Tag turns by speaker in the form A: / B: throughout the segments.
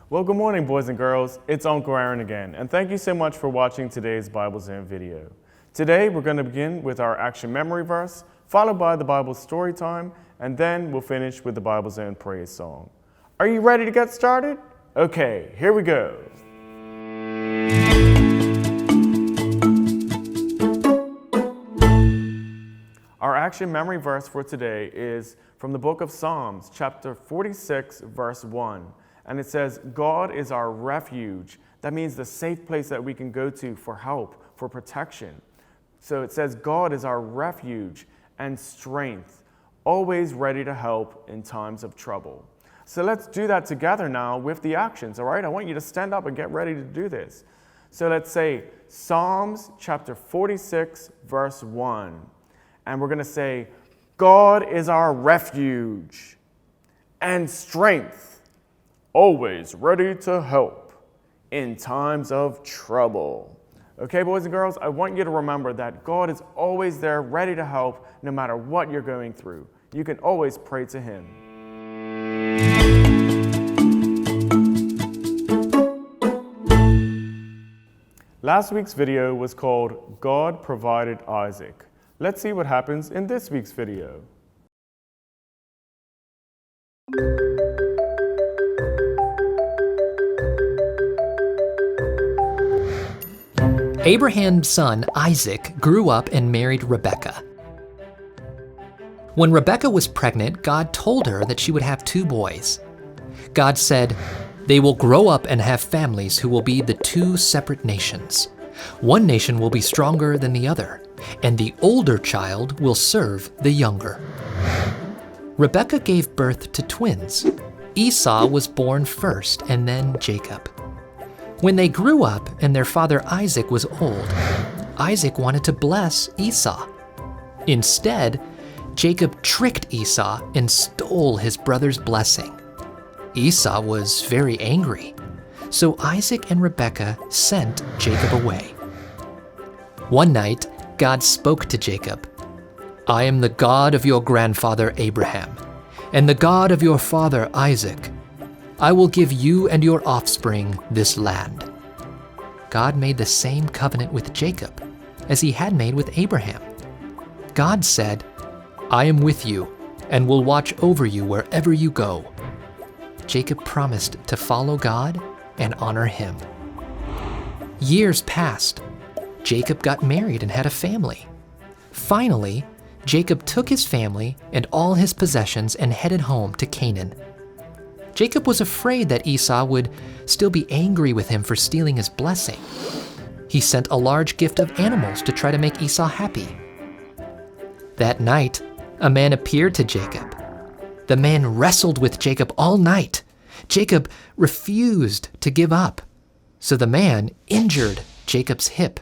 A: Well, good morning, boys and girls. It's Uncle Aaron again, and thank you so much for watching today's Bible Zone video. Today, we're going to begin with our action memory verse, followed by the Bible story time, and then we'll finish with the Bible Zone praise song. Are you ready to get started? Okay, here we go. Our action memory verse for today is from the book of Psalms, chapter 46, verse 1. And it says, God is our refuge. That means the safe place that we can go to for help, for protection. So it says, God is our refuge and strength, always ready to help in times of trouble. So let's do that together now with the actions, all right? I want you to stand up and get ready to do this. So let's say Psalms chapter 46, verse 1. And we're going to say, God is our refuge and strength, always ready to help in times of trouble. Okay, boys and girls, I want you to remember that God is always there, ready to help, no matter what you're going through. You can always pray to Him. Last week's video was called God Provided Isaac. Let's see what happens in this week's video.
B: Abraham's son Isaac grew up and married Rebekah. When Rebekah was pregnant, God told her that she would have 2 boys. God said, "They will grow up and have families who will be the 2 separate nations. One nation will be stronger than the other, and the older child will serve the younger." Rebekah gave birth to twins. Esau was born first and then Jacob. When they grew up and their father Isaac was old, Isaac wanted to bless Esau. Instead, Jacob tricked Esau and stole his brother's blessing. Esau was very angry, so Isaac and Rebekah sent Jacob away. One night, God spoke to Jacob, "I am the God of your grandfather Abraham, and the God of your father Isaac. I will give you and your offspring this land." God made the same covenant with Jacob as He had made with Abraham. God said, "I am with you and will watch over you wherever you go." Jacob promised to follow God and honor Him. Years passed. Jacob got married and had a family. Finally, Jacob took his family and all his possessions and headed home to Canaan. Jacob was afraid that Esau would still be angry with him for stealing his blessing. He sent a large gift of animals to try to make Esau happy. That night, a man appeared to Jacob. The man wrestled with Jacob all night. Jacob refused to give up, so the man injured Jacob's hip.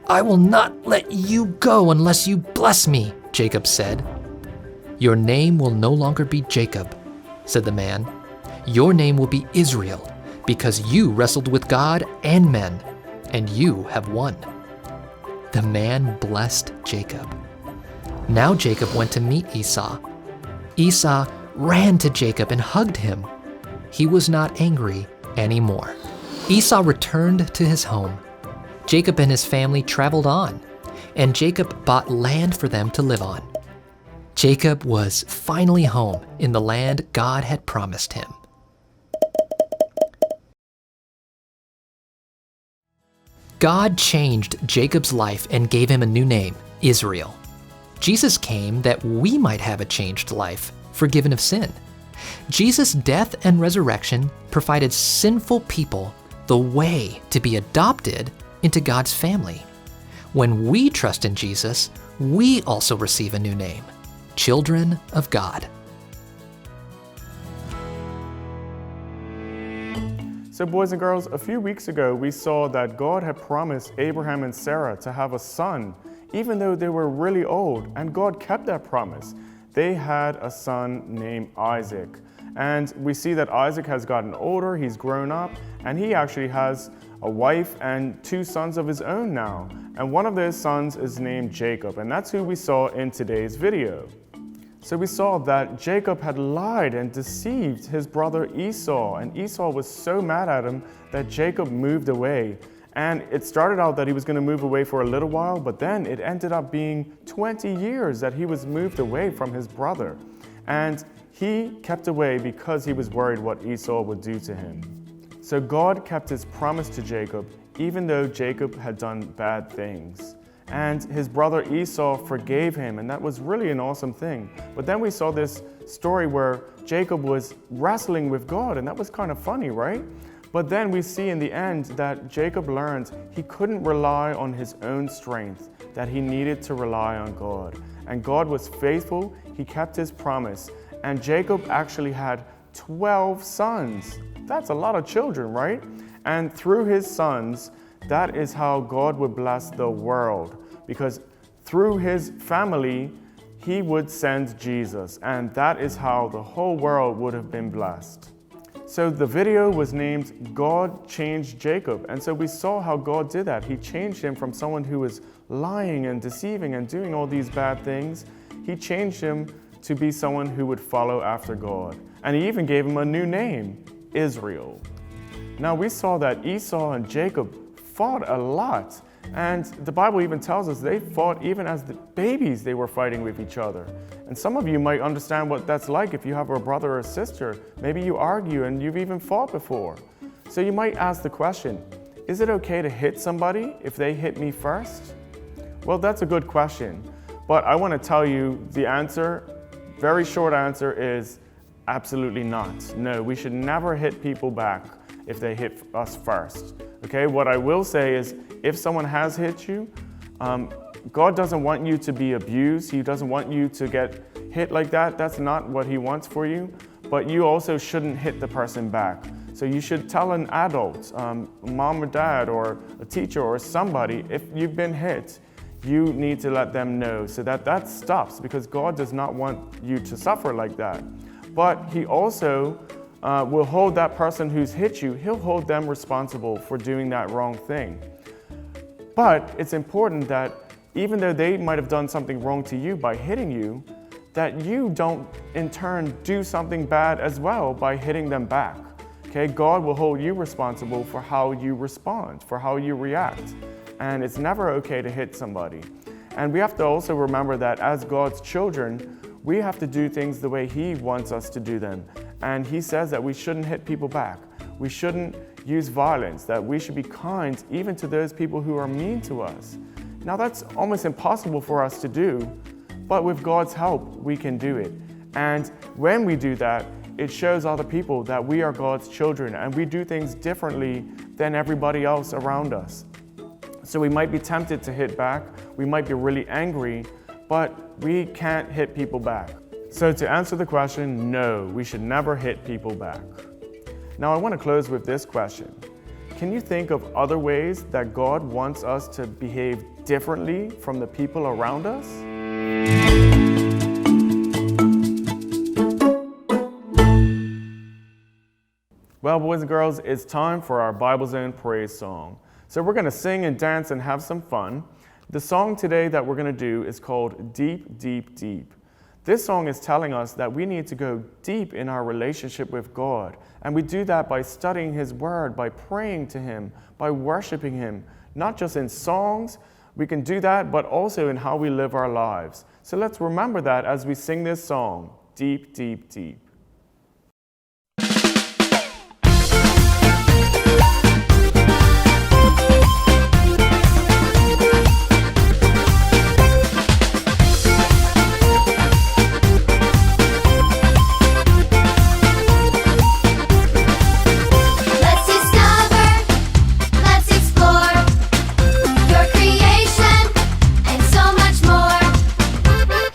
B: "I will not let you go unless you bless me," Jacob said. "Your name will no longer be Jacob," said the man. "Your name will be Israel, because you wrestled with God and men, and you have won." The man blessed Jacob. Now Jacob went to meet Esau. Esau ran to Jacob and hugged him. He was not angry anymore. Esau returned to his home. Jacob and his family traveled on, and Jacob bought land for them to live on. Jacob was finally home in the land God had promised him. God changed Jacob's life and gave him a new name, Israel. Jesus came that we might have a changed life, forgiven of sin. Jesus' death and resurrection provided sinful people the way to be adopted into God's family. When we trust in Jesus, we also receive a new name, children of God.
A: So boys and girls, a few weeks ago we saw that God had promised Abraham and Sarah to have a son, even though they were really old, and God kept that promise. They had a son named Isaac. And we see that Isaac has gotten older, he's grown up, and he actually has a wife and 2 sons of his own now. And one of those sons is named Jacob, and that's who we saw in today's video. So we saw that Jacob had lied and deceived his brother Esau, and Esau was so mad at him that Jacob moved away. And it started out that he was going to move away for a little while, but then it ended up being 20 years that he was moved away from his brother. And he kept away because he was worried what Esau would do to him. So God kept his promise to Jacob, even though Jacob had done bad things. And his brother Esau forgave him, and that was really an awesome thing. But then we saw this story where Jacob was wrestling with God, and that was kind of funny, right? But then we see in the end that Jacob learned he couldn't rely on his own strength, that he needed to rely on God. And God was faithful, he kept his promise, and Jacob actually had 12 sons. That's a lot of children, right? And through his sons, that is how God would bless the world, because through his family, he would send Jesus, and that is how the whole world would have been blessed. So the video was named God Changed Jacob, and so we saw how God did that. He changed him from someone who was lying and deceiving and doing all these bad things. He changed him to be someone who would follow after God. And he even gave him a new name, Israel. Now we saw that Esau and Jacob fought a lot, and the Bible even tells us they fought even as the babies. They were fighting with each other. And some of you might understand what that's like if you have a brother or a sister. Maybe you argue and you've even fought before. So you might ask the question, is it okay to hit somebody if they hit me first? Well, that's a good question, but I want to tell you the answer, very short answer, is absolutely not. No, we should never hit people back if they hit us first. Okay, what I will say is if someone has hit you, God doesn't want you to be abused. He doesn't want you to get hit like that. That's not what he wants for you. But you also shouldn't hit the person back. So you should tell an adult, mom or dad or a teacher or somebody, if you've been hit, you need to let them know so that that stops, because God does not want you to suffer like that. But he also will hold that person who's hit you, he'll hold them responsible for doing that wrong thing. But it's important that even though they might have done something wrong to you by hitting you, that you don't in turn do something bad as well by hitting them back. Okay, God will hold you responsible for how you respond, for how you react. And it's never okay to hit somebody. And we have to also remember that as God's children, we have to do things the way he wants us to do them. And he says that we shouldn't hit people back. We shouldn't use violence, that we should be kind even to those people who are mean to us. Now that's almost impossible for us to do, but with God's help, we can do it. And when we do that, it shows other people that we are God's children and we do things differently than everybody else around us. So we might be tempted to hit back, we might be really angry, but we can't hit people back. So to answer the question, no, we should never hit people back. Now I want to close with this question. Can you think of other ways that God wants us to behave differently from the people around us? Well, boys and girls, it's time for our Bible Zone praise song. So we're going to sing and dance and have some fun. The song today that we're going to do is called Deep, Deep, Deep. This song is telling us that we need to go deep in our relationship with God. And we do that by studying his word, by praying to him, by worshiping him, not just in songs. We can do that, but also in how we live our lives. So let's remember that as we sing this song, Deep, Deep, Deep.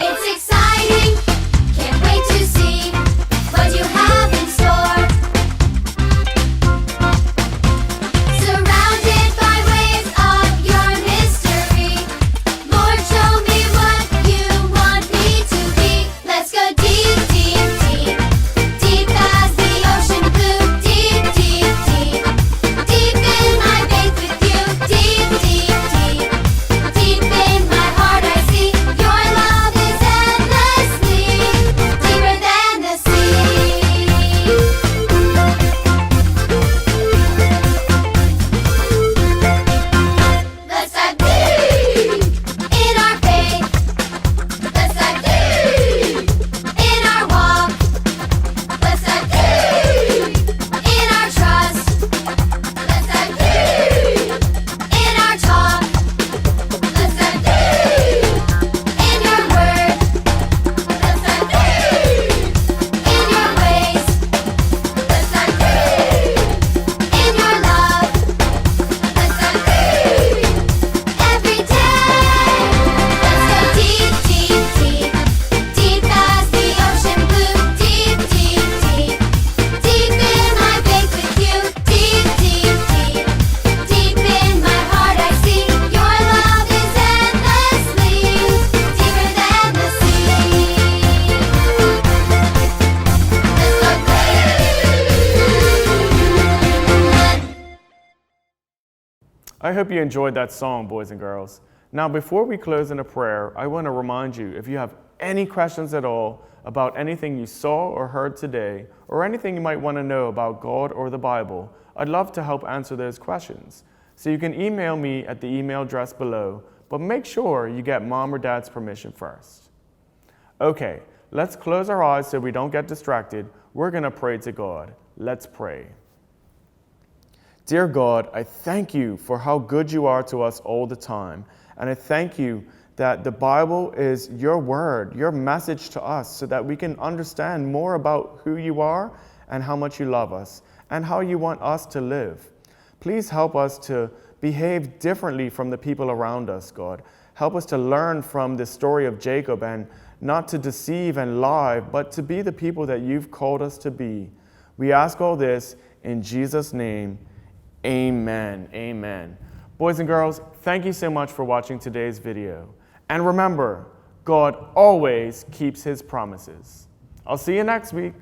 C: It's exciting, can't wait to see
A: I hope you enjoyed that song, boys and girls. Now, before we close in a prayer, I want to remind you, if you have any questions at all about anything you saw or heard today, or anything you might want to know about God or the Bible, I'd love to help answer those questions. So you can email me at the email address below, but make sure you get Mom or Dad's permission first. Okay, let's close our eyes so we don't get distracted. We're going to pray to God. Let's pray. Dear God, I thank you for how good you are to us all the time. And I thank you that the Bible is your word, your message to us, so that we can understand more about who you are and how much you love us and how you want us to live. Please help us to behave differently from the people around us, God. Help us to learn from the story of Jacob and not to deceive and lie, but to be the people that you've called us to be. We ask all this in Jesus' name. Amen. Amen. Boys and girls, thank you so much for watching today's video. And remember, God always keeps his promises. I'll see you next week.